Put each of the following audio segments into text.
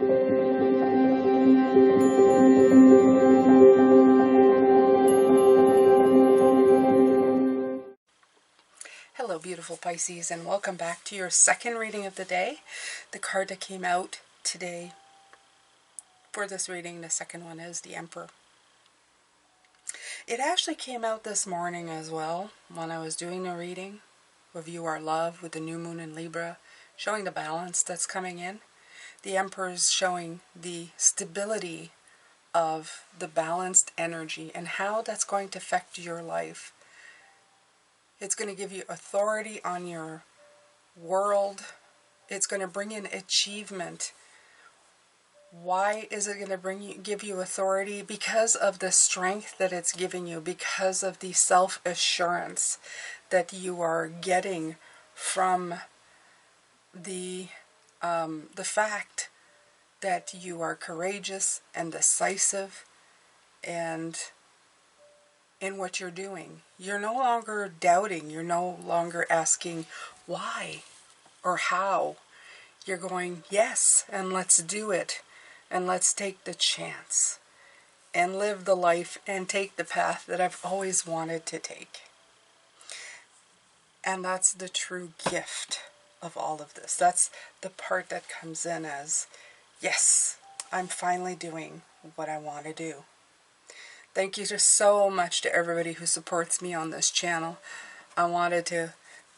Hello beautiful Pisces, and welcome back to your second reading of the day. The card that came out today for this reading, the second one, is the Emperor. It actually came out this morning as well when I was doing the reading of You Are Love with the new moon in Libra, showing the balance that's coming in. The Emperor is showing the stability of the balanced energy and how that's going to affect your life. It's going to give you authority on your world. It's going to bring in achievement. Why is it going to give you authority? Because of the strength that it's giving you, because of the self-assurance that you are getting from the fact that you are courageous and decisive and in what you're doing. You're no longer doubting. You're no longer asking why or how. You're going, yes, and let's do it. And let's take the chance and live the life and take the path that I've always wanted to take. And that's the true gift of all of this. That's the part that comes in as, yes, I'm finally doing what I want to do. Thank you just so much to everybody who supports me on this channel. I wanted to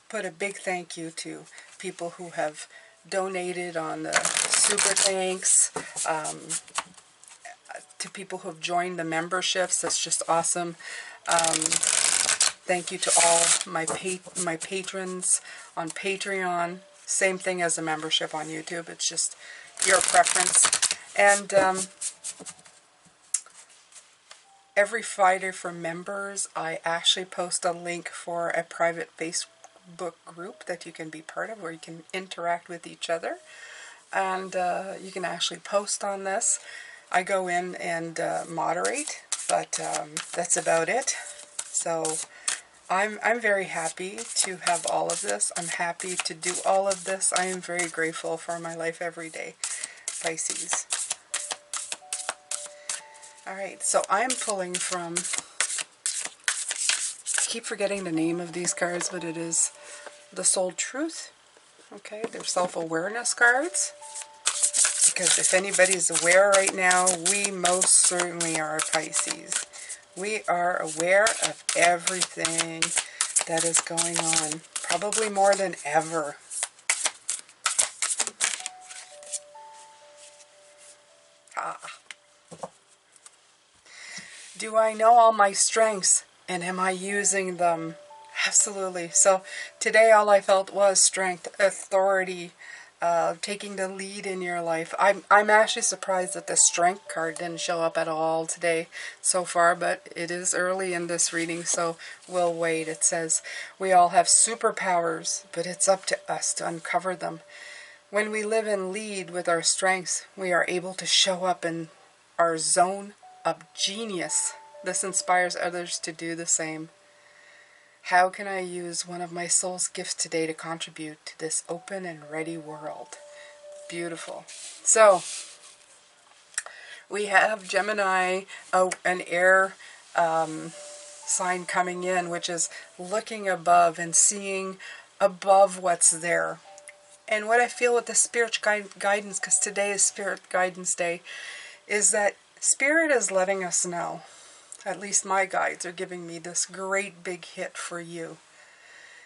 put a big thank you to people who have donated on the super thanks, to people who have joined the memberships. That's just awesome. Thank you to all my patrons on Patreon. Same thing as a membership on YouTube. It's just your preference. And every Friday for members, I actually post a link for a private Facebook group that you can be part of, where you can interact with each other. And you can actually post on this. I go in and moderate, but that's about it. So I'm very happy to have all of this. I'm happy to do all of this. I am very grateful for my life every day, Pisces. Alright, so I'm pulling from, I keep forgetting the name of these cards, but it is the Soul Truth. Okay, they're self-awareness cards. Because if anybody's aware right now, we most certainly are Pisces. We are aware of everything that is going on, probably more than ever. Do I know all my strengths, and am I using them? Absolutely. So today all I felt was strength, authority, taking the lead in your life. I'm actually surprised that the Strength card didn't show up at all today so far, but it is early in this reading, so we'll wait. It says, we all have superpowers, but it's up to us to uncover them. When we live and lead with our strengths, we are able to show up in our zone of genius. This inspires others to do the same. How can I use one of my soul's gifts today to contribute to this open and ready world? Beautiful. So, we have Gemini, an air sign coming in, which is looking above and seeing above what's there. And what I feel with the Spirit guidance, because today is Spirit Guidance Day, is that Spirit is letting us know, at least my guides are giving me this great big hit for you,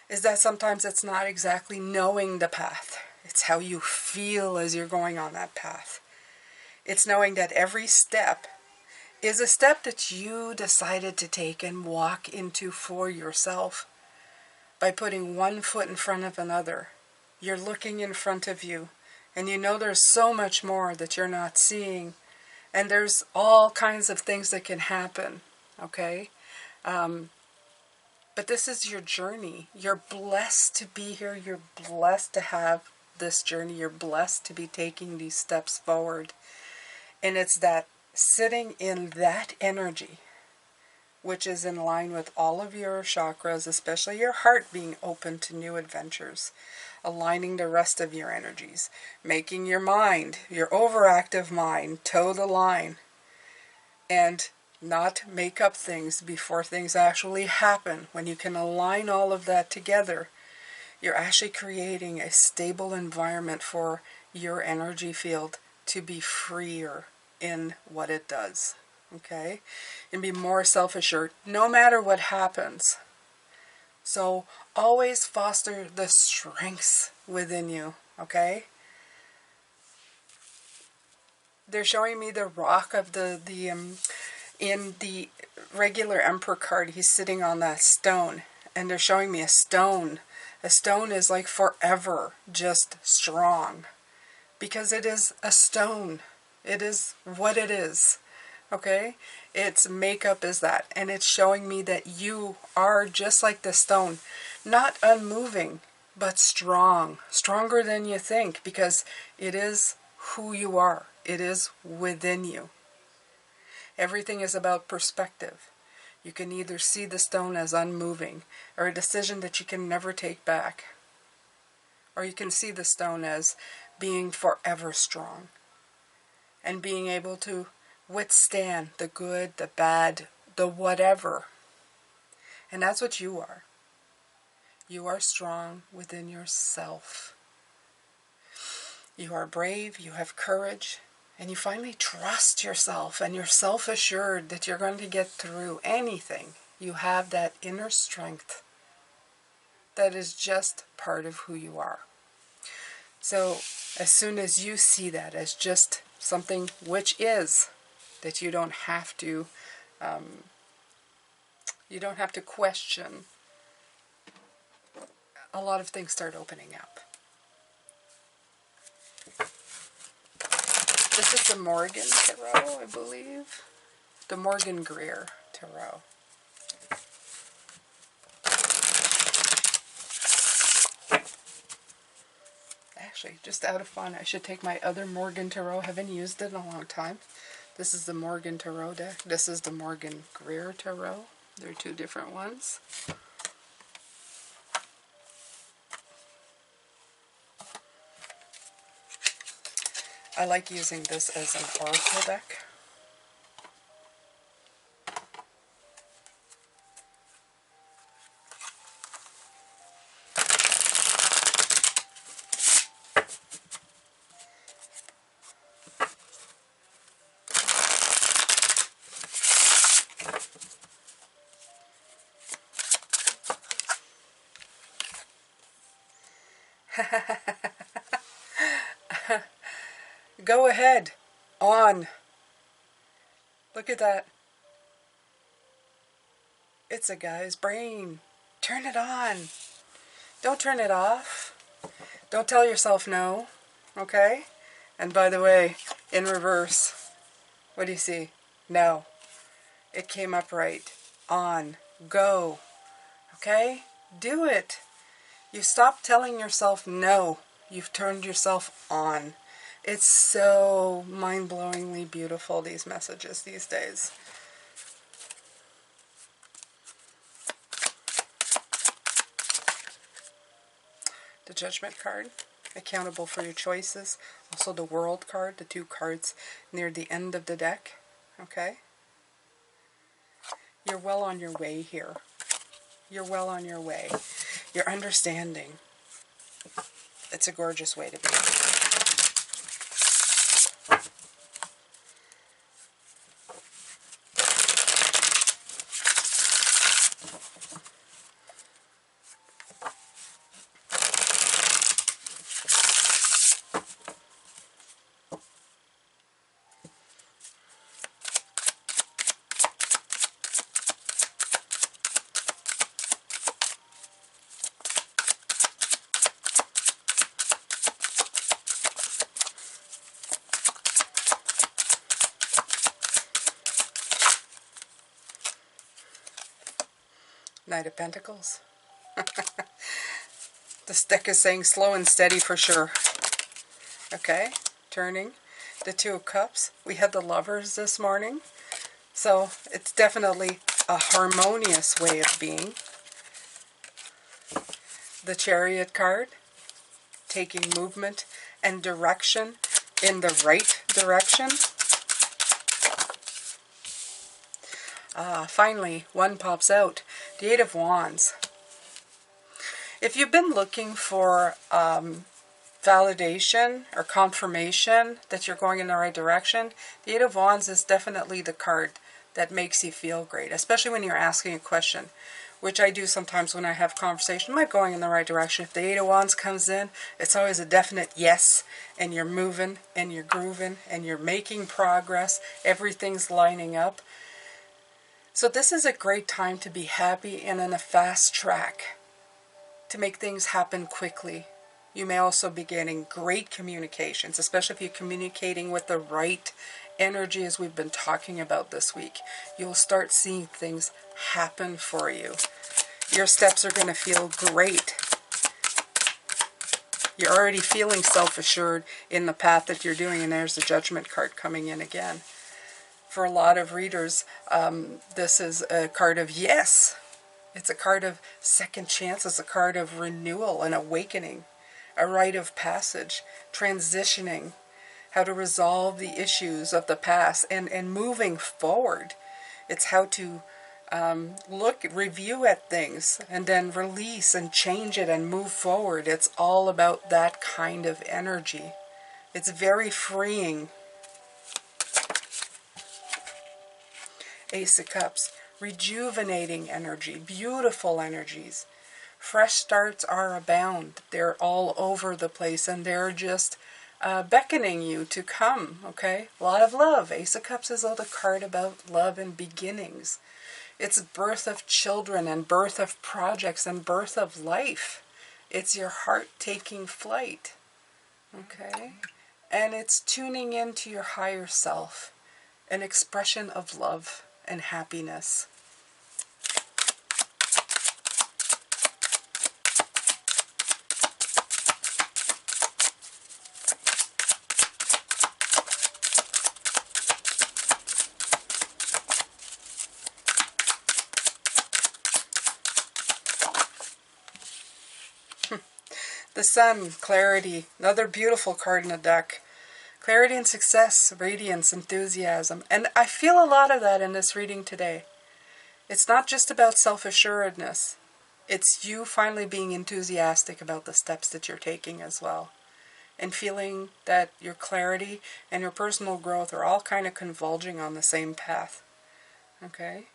is that sometimes it's not exactly knowing the path. It's how you feel as you're going on that path. It's knowing that every step is a step that you decided to take and walk into for yourself by putting one foot in front of another. You're looking in front of you, and you know there's so much more that you're not seeing. And there's all kinds of things that can happen, okay? But this is your journey. You're blessed to be here. You're blessed to have this journey. You're blessed to be taking these steps forward. And it's that sitting in that energy, which is in line with all of your chakras, especially your heart being open to new adventures. aligning the rest of your energies, making your mind, your overactive mind, toe the line, and not make up things before things actually happen. When you can align all of that together, you're actually creating a stable environment for your energy field to be freer in what it does. Okay? And be more self-assured no matter what happens. So always foster the strengths within you. Okay? They're showing me the rock of in the regular Emperor card, he's sitting on that stone, and they're showing me a stone. A stone is like forever just strong, because it is a stone. It is what it is. Okay? Its makeup is that, and it's showing me that you are just like the stone, not unmoving, but strong, stronger than you think, because it is who you are. It is within you. Everything is about perspective. You can either see the stone as unmoving, or a decision that you can never take back, or you can see the stone as being forever strong and being able to withstand the good, the bad, the whatever. And that's what you are. You are strong within yourself. You are brave, you have courage, and you finally trust yourself, and you're self-assured that you're going to get through anything. You have that inner strength that is just part of who you are. So as soon as you see that as just something which is, that you don't have to question, a lot of things start opening up. This is the Morgan Tarot, I believe. The Morgan Greer Tarot. Actually, just out of fun, I should take my other Morgan Tarot. I haven't used it in a long time. This is the Morgan Tarot deck. This is the Morgan Greer Tarot. They're two different ones. I like using this as an oracle deck. Go ahead. On. Look at that. It's a guy's brain. Turn it on. Don't turn it off. Don't tell yourself no. Okay? And by the way, in reverse, what do you see? No. It came up right. On. Go. Okay? Do it. You stopped telling yourself no. You've turned yourself on. It's so mind-blowingly beautiful, these messages these days. The Judgment card, accountable for your choices. Also the World card, the two cards near the end of the deck. Okay? You're well on your way here. You're well on your way. You're understanding. It's a gorgeous way to be. Knight of Pentacles. This deck is saying slow and steady for sure. Okay, turning. The Two of Cups. We had the Lovers this morning. So it's definitely a harmonious way of being. The Chariot card. taking movement and direction in the right direction. Finally, one pops out. The Eight of Wands. If you've been looking for validation or confirmation that you're going in the right direction, the Eight of Wands is definitely the card that makes you feel great, especially when you're asking a question, which I do sometimes when I have conversation. Am I going in the right direction? If the Eight of Wands comes in, it's always a definite yes, and you're moving, and you're grooving, and you're making progress. Everything's lining up. So this is a great time to be happy and in a fast track, to make things happen quickly. You may also be getting great communications, especially if you're communicating with the right energy, as we've been talking about this week. You'll start seeing things happen for you. Your steps are going to feel great. You're already feeling self-assured in the path that you're doing, and there's the Judgment card coming in again. For a lot of readers, this is a card of yes. It's a card of second chances, a card of renewal and awakening, a rite of passage, transitioning, how to resolve the issues of the past and moving forward. It's how to review at things and then release and change it and move forward. It's all about that kind of energy. It's very freeing. Ace of Cups, rejuvenating energy, beautiful energies. Fresh starts are abound. They're all over the place, and they're just beckoning you to come, okay? A lot of love. Ace of Cups is the card about love and beginnings. It's birth of children and birth of projects and birth of life. It's your heart taking flight, okay? And it's tuning into your higher self, an expression of love and happiness. The Sun, clarity, another beautiful card in the deck. Clarity and success, radiance, enthusiasm. And I feel a lot of that in this reading today. It's not just about self-assuredness. It's you finally being enthusiastic about the steps that you're taking as well. And feeling that your clarity and your personal growth are all kind of converging on the same path. Okay?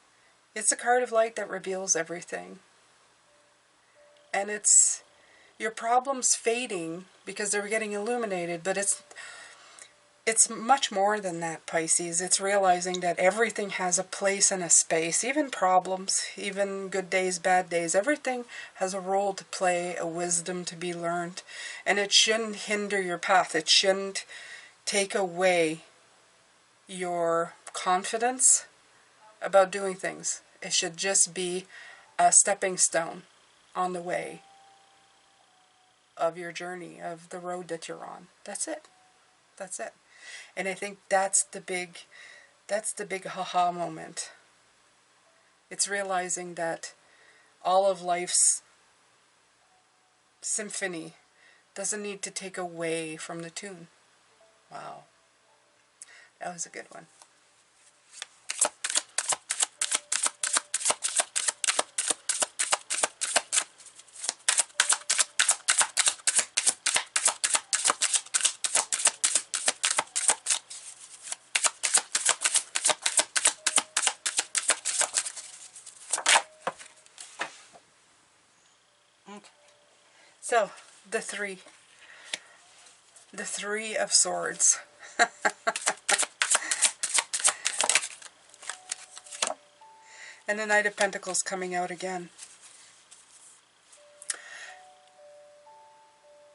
It's a card of light that reveals everything. And it's your problems fading because they're getting illuminated, but it's much more than that, Pisces. It's realizing that everything has a place and a space, even problems, even good days, bad days. Everything has a role to play, a wisdom to be learned, and it shouldn't hinder your path. It shouldn't take away your confidence about doing things. It should just be a stepping stone on the way of your journey, of the road that you're on. That's it. That's it. And I think that's the big haha moment. It's realizing that all of life's symphony doesn't need to take away from the tune. Wow. That was a good one. So, the Three of Swords. And the Knight of Pentacles coming out again.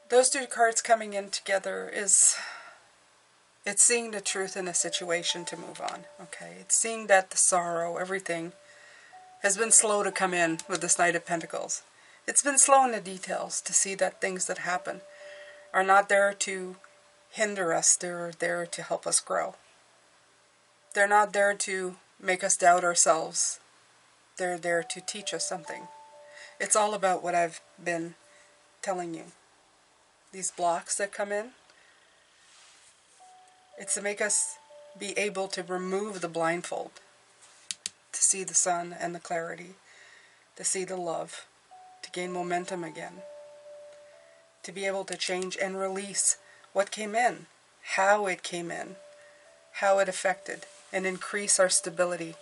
Those two cards coming in together it's seeing the truth in a situation to move on. Okay, it's seeing that the sorrow, everything, has been slow to come in with this Knight of Pentacles. It's been slow in the details to see that things that happen are not there to hinder us. They're there to help us grow. They're not there to make us doubt ourselves. They're there to teach us something. It's all about what I've been telling you. these blocks that come in. It's to make us be able to remove the blindfold, to see the sun and the clarity, to see the love, to gain momentum again, to be able to change and release what came in, how it came in, how it affected, and increase our stability,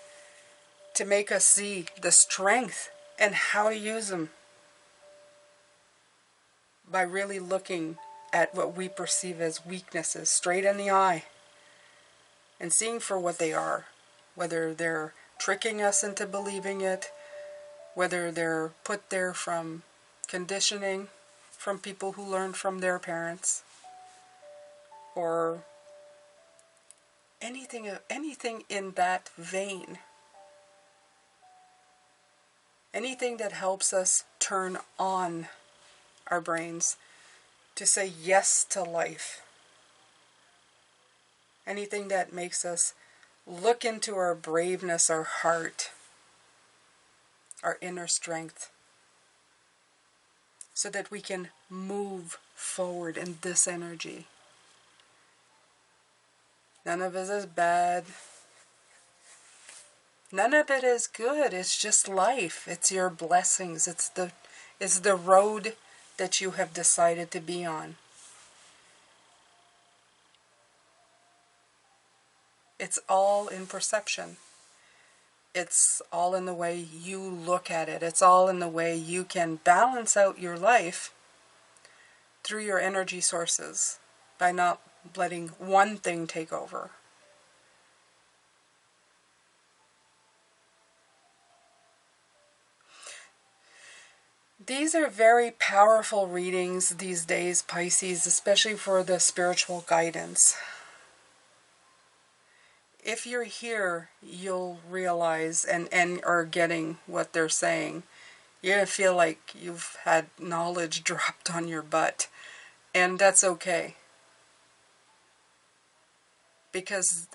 to make us see the strength and how to use them by really looking at what we perceive as weaknesses straight in the eye and seeing for what they are, whether they're tricking us into believing it, whether they're put there from conditioning from people who learned from their parents, or anything in that vein. Anything that helps us turn on our brains to say yes to life. Anything that makes us look into our braveness, our heart, our inner strength, so that we can move forward in this energy. None of it is bad. None of it is good. It's just life. It's your blessings. It's the road that you have decided to be on. It's all in perception. It's all in the way you look at it. It's all in the way you can balance out your life through your energy sources by not letting one thing take over. These are very powerful readings these days, Pisces, especially for the spiritual guidance. If you're here, you'll realize and are getting what they're saying. You're going to feel like you've had knowledge dropped on your butt. And that's okay. Because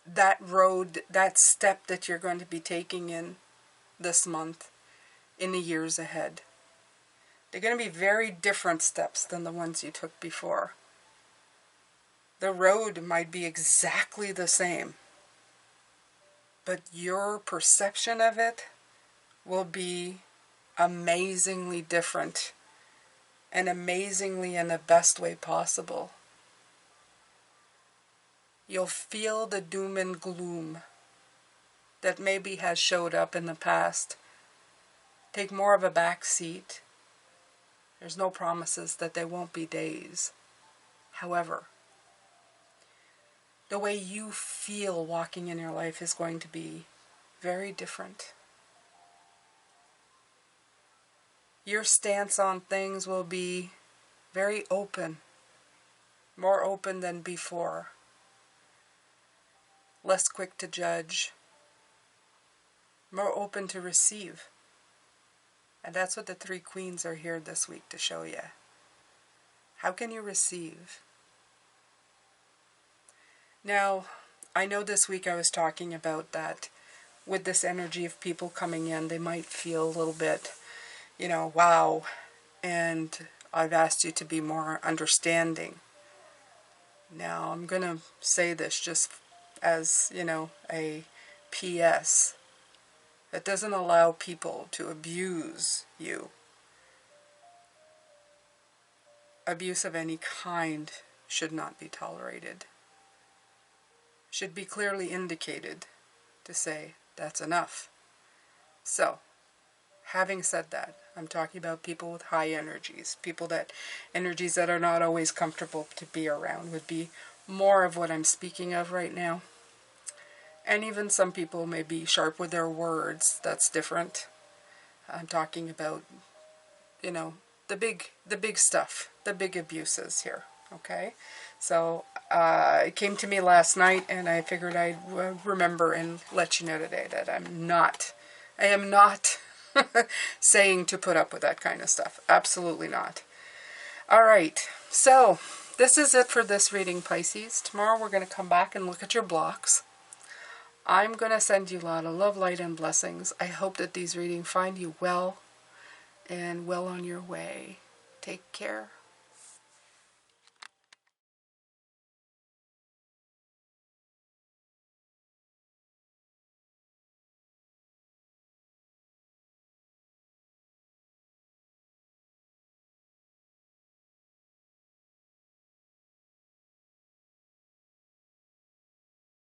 that road, that step that you're going to be taking in this month, in the years ahead, they're going to be very different steps than the ones you took before. The road might be exactly the same, but your perception of it will be amazingly different, and amazingly in the best way possible. You'll feel the doom and gloom that maybe has showed up in the past take more of a back seat. There's no promises that there won't be days. However, the way you feel walking in your life is going to be very different. Your stance on things will be very open, more open than before, less quick to judge, more open to receive. And that's what the three queens are here this week to show you. How can you receive? Now, I know this week I was talking about that with this energy of people coming in, they might feel a little bit, wow. And I've asked you to be more understanding. Now, I'm going to say this just as, a PS. That doesn't allow people to abuse you. Abuse of any kind should not be tolerated. Should be clearly indicated to say, that's enough. So, having said that, I'm talking about people with high energies. Energies that are not always comfortable to be around would be more of what I'm speaking of right now. And even some people may be sharp with their words. That's different. I'm talking about, the big stuff, the big abuses here. Okay? So, it came to me last night, and I figured I'd remember and let you know today that I am not saying to put up with that kind of stuff. Absolutely not. All right. So, this is it for this reading, Pisces. Tomorrow we're going to come back and look at your blocks. I'm going to send you a lot of love, light, and blessings. I hope that these readings find you well and well on your way. Take care.